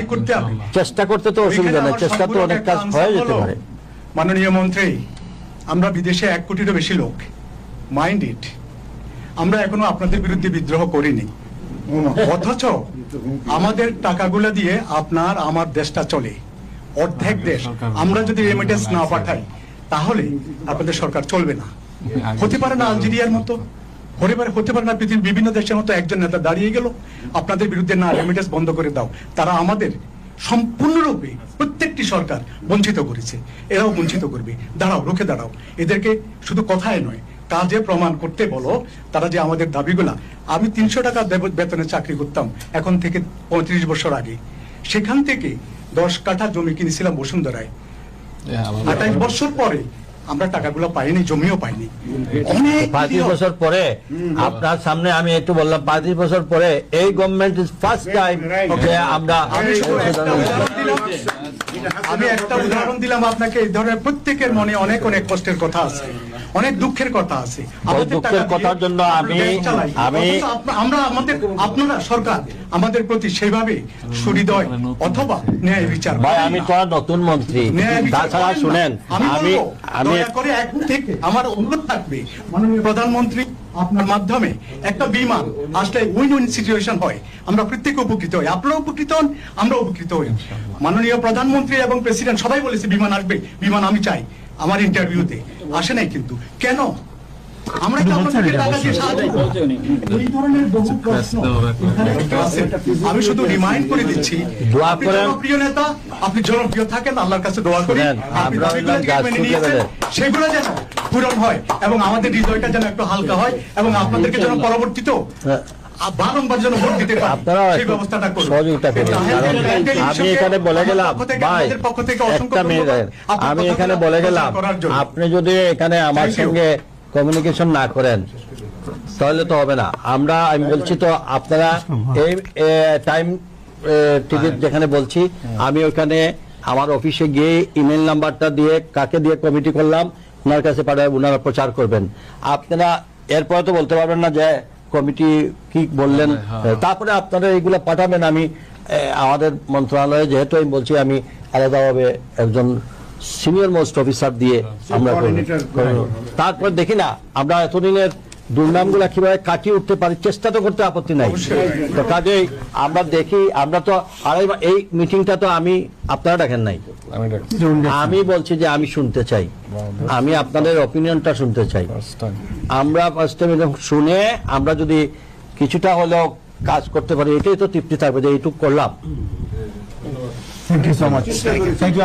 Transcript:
তাই করতে হবে। চেষ্টা করতে তো অসুবিধা নেই, চেষ্টা তো অনেক কাজ হয়ে যেতে পারে। মাননীয় মন্ত্রী, আমরা বিদেশে 1 কোটিরও বেশি লোক, মাইন্ড ইট, আমরা এখনো আপনাদের বিরুদ্ধে বিদ্রোহ করিনি, অথচ আমাদের টাকাগুলো দিয়ে আপনার আমার দেশটা চলে, অর্ধেক দেশ। আমরা যদি রেমিটেন্স না পাঠাই তাহলে আপনাদের সরকার চলবে না। হতে পারে না আলজেরিয়ার মতো, হতে পারে না পৃথিবীর বিভিন্ন দেশের মতো একজন নেতা দাঁড়িয়ে গেল আপনাদের বিরুদ্ধে, না রেমিটেন্স বন্ধ করে দাও। তারা আমাদের সম্পূর্ণরূপে প্রত্যেকটি সরকার বঞ্চিত করেছে, এরাও বঞ্চিত করবে। দাঁড়াও, রুখে দাঁড়াও, এদেরকে শুধু কথায় নয় কাজে প্রমাণ করতে বলো। তারা যে আমাদের দাবিগুলা, আমি 300 টাকা বেতনে চাকরি করতাম এখন থেকে 35 বছর আগে, সেখান থেকে 10 কাঠা জমি কিনেছিলাম বসুন্ধরায়। 28 বছর পরে আমরা টাকাগুলো পাইনি, জমিও পাইনি। 35 বছর পরে আপনার সামনে আমি একটু বললাম, 35 বছর পরে এই গভর্নমেন্ট ইজ ফার্স্ট টাইম যে আমরা আমি একটা উদাহরণ দিলাম আপনাকে। এই ধরনের প্রত্যেকের মনে অনেক অনেক কষ্টের কথা আছে, অনেক দুঃখের কথা আছে। দুঃখের কথার জন্য আমরা আপনারা সরকার আমাদের প্রতি সেইভাবে সুহৃদয় অথবা ন্যায় বিচার। ভাই, আমি তো নতুন মন্ত্রী, তাছাড়া শুনেন, আমি করে এখন থেকে আমার অনুরোধ থাকবে মাননীয় প্রধানমন্ত্রী, আপনার মাধ্যমে একটা বিমান আসলে উইন উইন সিচুয়েশন হয়, আমরা প্রত্যেকে উপকৃত হই, আপনারা উপকৃত হন, আমরা উপকৃত হই। মাননীয় প্রধানমন্ত্রী এবং প্রেসিডেন্ট সবাই বলেছে বিমান আসবে, বিমান আমি চাই। আমার ইন্টারভিউতে আসে নাই, কিন্তু কেন? আমরা কি আপনাদেরকে টাকা দিয়ে সাহায্য করব? এই ধরনের বহু প্রশ্ন এখানে আছে। আমি শুধু রিমাইন্ড করে দিচ্ছি, আপনি জনপ্রিয় নেতা, আপনি জনপ্রিয় থাকেন, আল্লাহর কাছে দোয়া করি আপনি দাবিগুলোকে মেনে নিয়েছেন, সেগুলো যেন পূরণ হয় এবং আমাদের হৃদয়টা যেন একটু হালকা হয় এবং আপনাদেরকে যেন পরবর্তীতেও বারংবার যেন ভোট দিতে পারে, সেই ব্যবস্থাটা করুন। আমি এখানে বলে গেলাম ভাই, একটা মিনিট, আমি এখানে বলে গেলাম, আপনি যদি এখানে আমার সঙ্গে কমিউনিকেশন না করেন তাহলে তো হবে না। আমি বলছি তো, আপনারা এই টাইম টিভি যেখানে বলছি, আমি ওখানে আমার অফিসে গিয়ে ইমেল নাম্বারটা দিয়ে কাকে দিয়ে কমিটি করলাম ওনার কাছে পাঠায়, ওনারা প্রচার করবেন। আপনারা এরপরে তো বলতে পারবেন না যে কমিটি কি বললেন, তারপরে আপনারা এইগুলো পাঠাবেন। আমি আমাদের মন্ত্রণালয়ে যেহেতু আমি বলছি, আমি আলাদাভাবে একজন সিনিয়র মোস্ট অফিসার দিয়ে আমরা তারপর দেখি না আমরা এতদিনের দুর্নামগুলা কিভাবে কাটিয়ে উঠতে পারি, চেষ্টা তো করতে আপত্তি নাই। তো কাজেই আমরা দেখি, আমরা তো এই মিটিংটা তো আপনারা দেখেন নাই, আমি বলছি যে আমি শুনতে চাই, আমি আপনাদের অপিনিয়নটা শুনতে চাই। আমরা ফার্স্ট টাইম শুনে আমরা যদি কিছুটা হলেও কাজ করতে পারি, এটাই তো তৃপ্তি থাকবে যে এইটুকু করলাম। Thank you so much. Thank you.